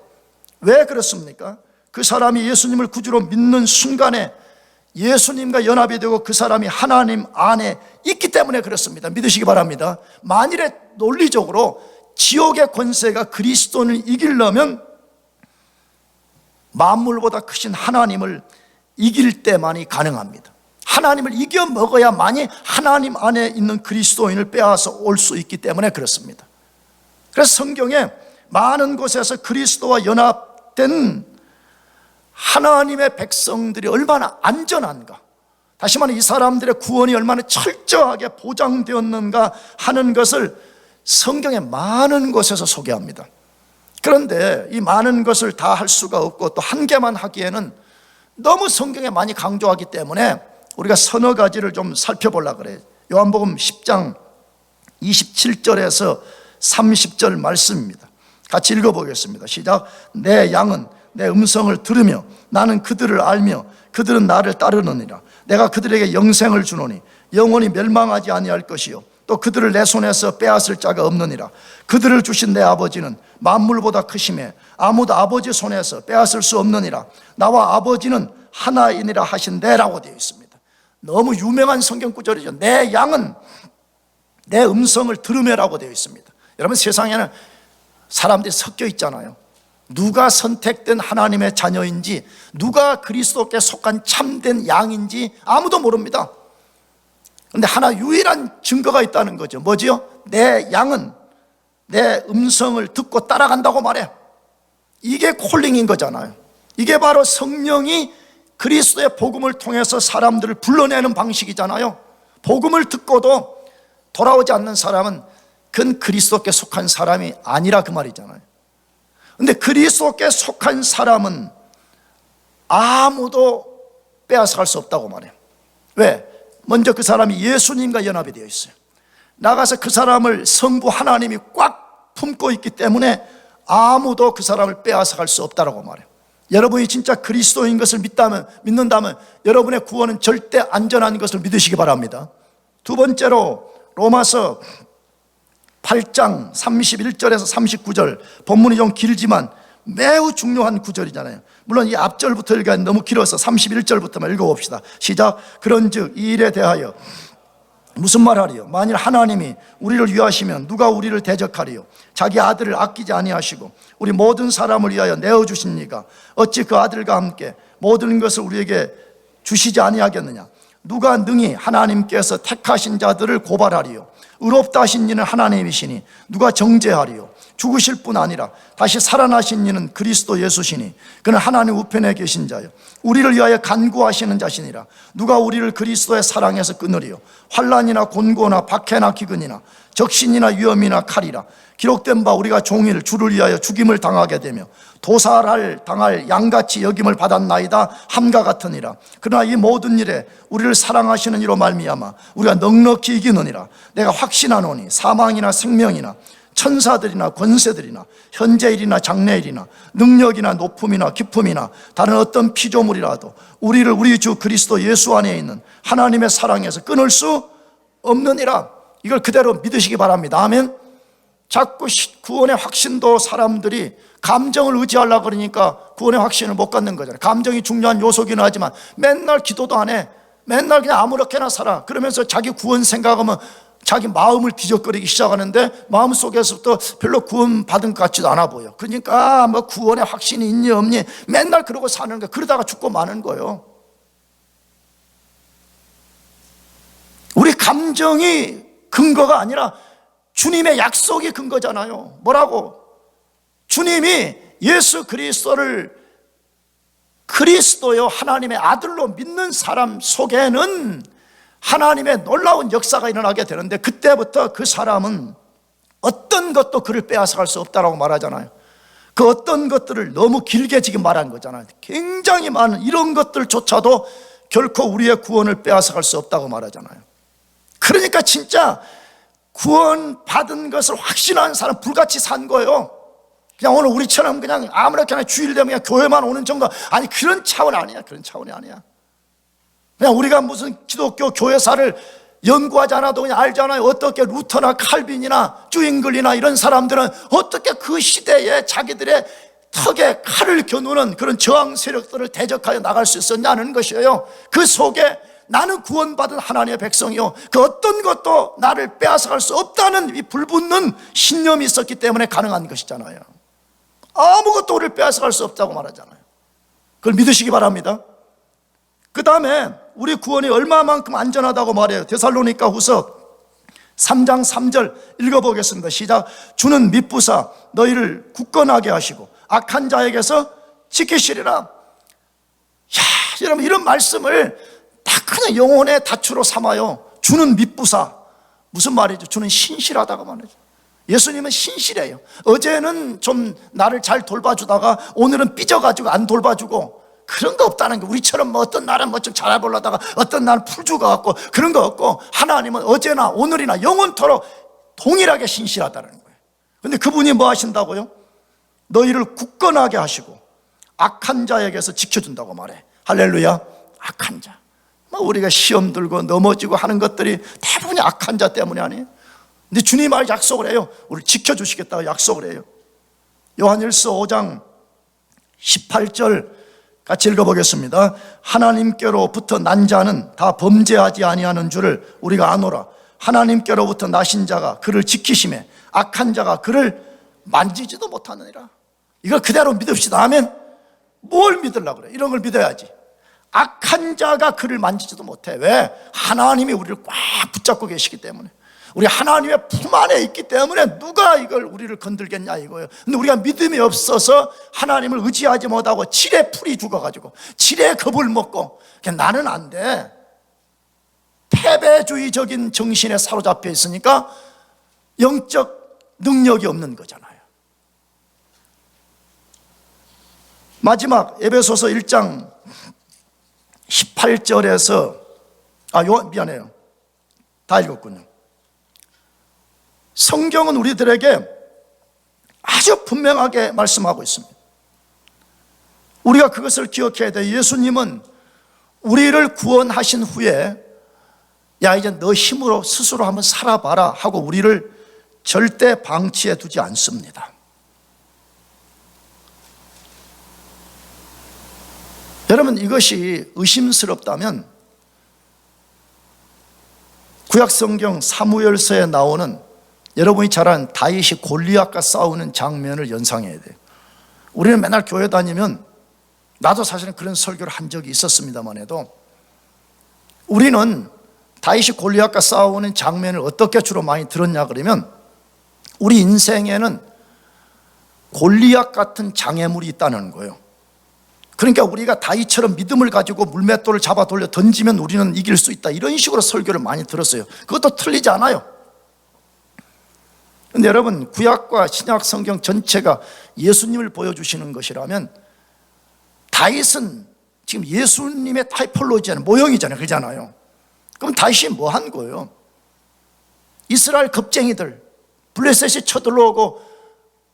왜 그렇습니까? 그 사람이 예수님을 구주로 믿는 순간에 예수님과 연합이 되고 그 사람이 하나님 안에 있기 때문에 그렇습니다. 믿으시기 바랍니다. 만일에 논리적으로 지옥의 권세가 그리스도인을 이기려면 만물보다 크신 하나님을 이길 때만이 가능합니다. 하나님을 이겨 먹어야만이 하나님 안에 있는 그리스도인을 빼앗아 올 수 있기 때문에 그렇습니다. 그래서 성경에 많은 곳에서 그리스도와 연합된 하나님의 백성들이 얼마나 안전한가, 다시 말해 이 사람들의 구원이 얼마나 철저하게 보장되었는가 하는 것을 성경의 많은 곳에서 소개합니다. 그런데 이 많은 것을 다 할 수가 없고 또 한 개만 하기에는 너무 성경에 많이 강조하기 때문에 우리가 서너 가지를 좀 살펴보려고 그래요. 요한복음 10장 27절에서 30절 말씀입니다. 같이 읽어보겠습니다. 시작. 내 양은 내 음성을 들으며 나는 그들을 알며 그들은 나를 따르느니라. 내가 그들에게 영생을 주노니 영원히 멸망하지 아니할 것이요 또 그들을 내 손에서 빼앗을 자가 없느니라. 그들을 주신 내 아버지는 만물보다 크심에 아무도 아버지 손에서 빼앗을 수 없느니라. 나와 아버지는 하나이니라 하신대라고 되어 있습니다. 너무 유명한 성경 구절이죠. 내 양은 내 음성을 들으며라고 되어 있습니다. 여러분, 세상에는 사람들이 섞여 있잖아요. 누가 선택된 하나님의 자녀인지, 누가 그리스도께 속한 참된 양인지 아무도 모릅니다. 그런데 하나 유일한 증거가 있다는 거죠. 뭐지요? 내 양은 내 음성을 듣고 따라간다고 말해. 이게 콜링인 거잖아요. 이게 바로 성령이 그리스도의 복음을 통해서 사람들을 불러내는 방식이잖아요. 복음을 듣고도 돌아오지 않는 사람은 그건 그리스도께 속한 사람이 아니라 그 말이잖아요. 근데 그리스도께 속한 사람은 아무도 빼앗아갈 수 없다고 말해요. 왜? 먼저 그 사람이 예수님과 연합이 되어 있어요. 나가서 그 사람을 성부 하나님이 꽉 품고 있기 때문에 아무도 그 사람을 빼앗아갈 수 없다고 말해요. 여러분이 진짜 그리스도인 것을 믿는다면 여러분의 구원은 절대 안전한 것을 믿으시기 바랍니다. 두 번째로 로마서 8장 31절에서 39절, 본문이 좀 길지만 매우 중요한 구절이잖아요. 물론 이 앞절부터 읽으면 너무 길어서 31절부터만 읽어봅시다. 시작. 그런즉 이 일에 대하여 무슨 말하리요? 만일 하나님이 우리를 위하시면 누가 우리를 대적하리요? 자기 아들을 아끼지 아니하시고 우리 모든 사람을 위하여 내어주십니까? 어찌 그 아들과 함께 모든 것을 우리에게 주시지 아니하겠느냐? 누가 능히 하나님께서 택하신 자들을 고발하리요? 의롭다 하신 이는 하나님이시니 누가 정죄하리요? 죽으실 뿐 아니라 다시 살아나신 이는 그리스도 예수시니 그는 하나님 우편에 계신 자요 우리를 위하여 간구하시는 자시니라. 누가 우리를 그리스도의 사랑에서 끊으리요? 환난이나 곤고나 박해나 기근이나 적신이나 위험이나 칼이라. 기록된 바 우리가 종일 주를 위하여 죽임을 당하게 되며 당할 양같이 여김을 받았나이다 함과 같으니라. 그러나 이 모든 일에 우리를 사랑하시는 이로 말미암아 우리가 넉넉히 이기느니라. 내가 확신하노니 사망이나 생명이나 천사들이나 권세들이나 현재일이나 장래일이나 능력이나 높음이나 깊음이나 다른 어떤 피조물이라도 우리를 우리 주 그리스도 예수 안에 있는 하나님의 사랑에서 끊을 수 없느니라. 이걸 그대로 믿으시기 바랍니다. 아멘. 자꾸 구원의 확신도 사람들이 감정을 의지하려고 그러니까 구원의 확신을 못 갖는 거잖아요. 감정이 중요한 요소긴 하지만 맨날 기도도 안 해. 맨날 그냥 아무렇게나 살아. 그러면서 자기 구원 생각하면 자기 마음을 뒤적거리기 시작하는데 마음속에서부터 별로 구원 받은 것 같지도 않아 보여. 그러니까 뭐 구원의 확신이 있니 없니 맨날 그러고 사는 거야. 그러다가 죽고 마는 거예요. 우리 감정이 근거가 아니라 주님의 약속이 근거잖아요. 뭐라고? 주님이 예수 그리스도를 그리스도요 하나님의 아들로 믿는 사람 속에는 하나님의 놀라운 역사가 일어나게 되는데 그때부터 그 사람은 어떤 것도 그를 빼앗아갈 수 없다라고 말하잖아요. 그 어떤 것들을 너무 길게 지금 말한 거잖아요. 굉장히 많은 이런 것들조차도 결코 우리의 구원을 빼앗아갈 수 없다고 말하잖아요. 그러니까 진짜 구원 받은 것을 확신한 사람 불같이 산 거예요. 그냥 오늘 우리처럼 그냥 아무렇게나 주일 되면 그냥 교회만 오는 정도, 아니 그런 차원 아니야. 그런 차원이 아니야. 그냥 우리가 무슨 기독교 교회사를 연구하지 않아도 그냥 알잖아요. 어떻게 루터나 칼빈이나 주잉글이나 이런 사람들은 어떻게 그 시대에 자기들의 턱에 칼을 겨누는 그런 저항 세력들을 대적하여 나갈 수 있었냐는 것이에요. 그 속에 나는 구원받은 하나님의 백성이요 그 어떤 것도 나를 빼앗아갈 수 없다는 이 불붙는 신념이 있었기 때문에 가능한 것이잖아요. 아무것도 우리를 빼앗아갈 수 없다고 말하잖아요. 그걸 믿으시기 바랍니다. 그 다음에 우리 구원이 얼마만큼 안전하다고 말해요. 데살로니가 후서 3장 3절 읽어보겠습니다. 시작. 주는 미쁘사 너희를 굳건하게 하시고 악한 자에게서 지키시리라. 야, 여러분 이런 말씀을 다 그냥 영혼의 다추로 삼아요. 주는 미쁘사. 무슨 말이죠? 주는 신실하다고 말이죠. 예수님은 신실해요. 어제는 좀 나를 잘 돌봐주다가 오늘은 삐져가지고 안 돌봐주고 그런 거 없다는 거. 우리처럼 뭐 어떤 날은 뭐 좀 잘해보려다가 어떤 날은 풀주가 같고 그런 거 없고 하나님은 어제나 오늘이나 영원토록 동일하게 신실하다는 거예요. 근데 그분이 뭐 하신다고요? 너희를 굳건하게 하시고 악한 자에게서 지켜준다고 말해. 할렐루야. 악한 자. 우리가 시험 들고 넘어지고 하는 것들이 대부분이 악한 자 때문이 아니에요. 근데 주님이 약속을 해요. 우리를 지켜주시겠다고 약속을 해요. 요한일서 5장 18절 같이 읽어보겠습니다. 하나님께로부터 난 자는 다 범죄하지 아니하는 줄을 우리가 아노라. 하나님께로부터 나신 자가 그를 지키심에 악한 자가 그를 만지지도 못하느니라. 이걸 그대로 믿읍시다. 아멘. 뭘 믿으려고 그래? 이런 걸 믿어야지. 악한 자가 그를 만지지도 못해. 왜? 하나님이 우리를 꽉 붙잡고 계시기 때문에. 우리 하나님의 품 안에 있기 때문에 누가 이걸 우리를 건들겠냐 이거예요. 근데 우리가 믿음이 없어서 하나님을 의지하지 못하고 지레 풀이 죽어가지고 지레 겁을 먹고 나는 안 돼. 패배주의적인 정신에 사로잡혀 있으니까 영적 능력이 없는 거잖아요. 마지막 에베소서 1장 18절에서 미안해요. 다 읽었군요. 성경은 우리들에게 아주 분명하게 말씀하고 있습니다. 우리가 그것을 기억해야 돼요. 예수님은 우리를 구원하신 후에 야 이제 너 힘으로 스스로 한번 살아봐라 하고 우리를 절대 방치해 두지 않습니다. 여러분 이것이 의심스럽다면 구약성경 사무엘서에 나오는 여러분이 잘 아는 다윗이 골리앗과 싸우는 장면을 연상해야 돼요. 우리는 맨날 교회 다니면, 나도 사실은 그런 설교를 한 적이 있었습니다만 해도, 우리는 다윗이 골리앗과 싸우는 장면을 어떻게 주로 많이 들었냐 그러면, 우리 인생에는 골리앗 같은 장애물이 있다는 거예요. 그러니까 우리가 다윗처럼 믿음을 가지고 물맷돌을 잡아 돌려 던지면 우리는 이길 수 있다, 이런 식으로 설교를 많이 들었어요. 그것도 틀리지 않아요. 그런데 여러분, 구약과 신약 성경 전체가 예수님을 보여주시는 것이라면, 다윗은 지금 예수님의 타이폴로지잖아요. 모형이잖아요. 그러잖아요. 그럼 다윗이 뭐 한 거예요? 이스라엘 겁쟁이들, 블레셋이 쳐들어오고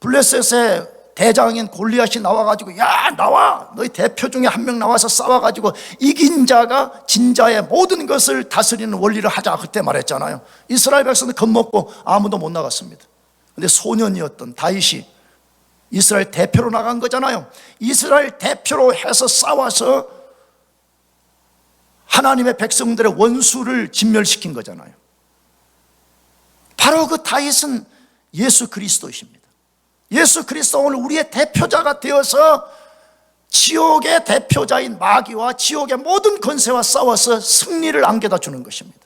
블레셋의 대장인 골리앗이 나와가지고, 야 나와, 너희 대표 중에 한 명 나와서 싸워가지고 이긴 자가 진 자의 모든 것을 다스리는 원리를 하자, 그때 말했잖아요. 이스라엘 백성들 겁먹고 아무도 못 나갔습니다. 근데 소년이었던 다윗이 이스라엘 대표로 나간 거잖아요. 이스라엘 대표로 해서 싸워서 하나님의 백성들의 원수를 진멸시킨 거잖아요. 바로 그 다윗은 예수 그리스도이십니다. 예수 그리스도 오늘 우리의 대표자가 되어서 지옥의 대표자인 마귀와 지옥의 모든 권세와 싸워서 승리를 안겨다 주는 것입니다.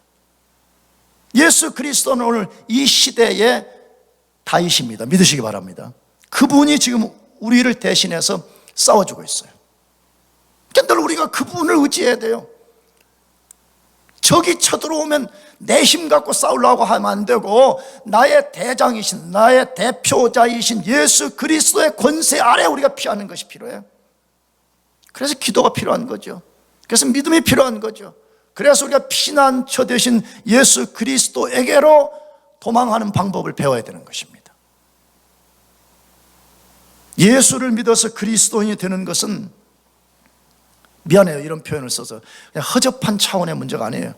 예수 그리스도는 오늘 이 시대의 다윗입니다. 믿으시기 바랍니다. 그분이 지금 우리를 대신해서 싸워주고 있어요. 늘 우리가 그분을 의지해야 돼요. 적이 쳐들어오면 내 힘 갖고 싸우려고 하면 안 되고, 나의 대장이신, 나의 대표자이신 예수 그리스도의 권세 아래 우리가 피하는 것이 필요해요. 그래서 기도가 필요한 거죠. 그래서 믿음이 필요한 거죠. 그래서 우리가 피난처 되신 예수 그리스도에게로 도망하는 방법을 배워야 되는 것입니다. 예수를 믿어서 그리스도인이 되는 것은, 미안해요 이런 표현을 써서, 그냥 허접한 차원의 문제가 아니에요.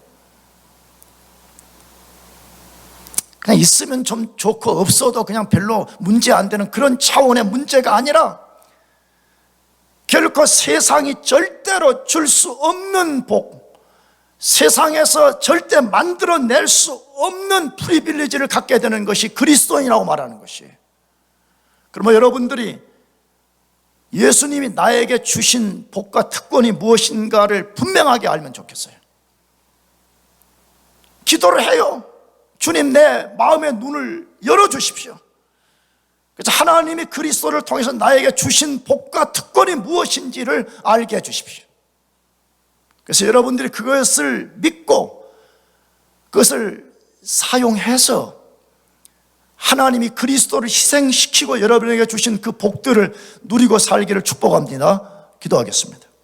그냥 있으면 좀 좋고 없어도 그냥 별로 문제 안 되는 그런 차원의 문제가 아니라, 결코 세상이 절대로 줄 수 없는 복, 세상에서 절대 만들어낼 수 없는 프리빌리지를 갖게 되는 것이 그리스도인이라고 말하는 것이에요. 그러면 여러분들이 예수님이 나에게 주신 복과 특권이 무엇인가를 분명하게 알면 좋겠어요. 기도를 해요. 주님, 내 마음의 눈을 열어주십시오. 그래서 하나님이 그리스도를 통해서 나에게 주신 복과 특권이 무엇인지를 알게 해주십시오. 그래서 여러분들이 그것을 믿고 그것을 사용해서 하나님이 그리스도를 희생시키고 여러분에게 주신 그 복들을 누리고 살기를 축복합니다. 기도하겠습니다.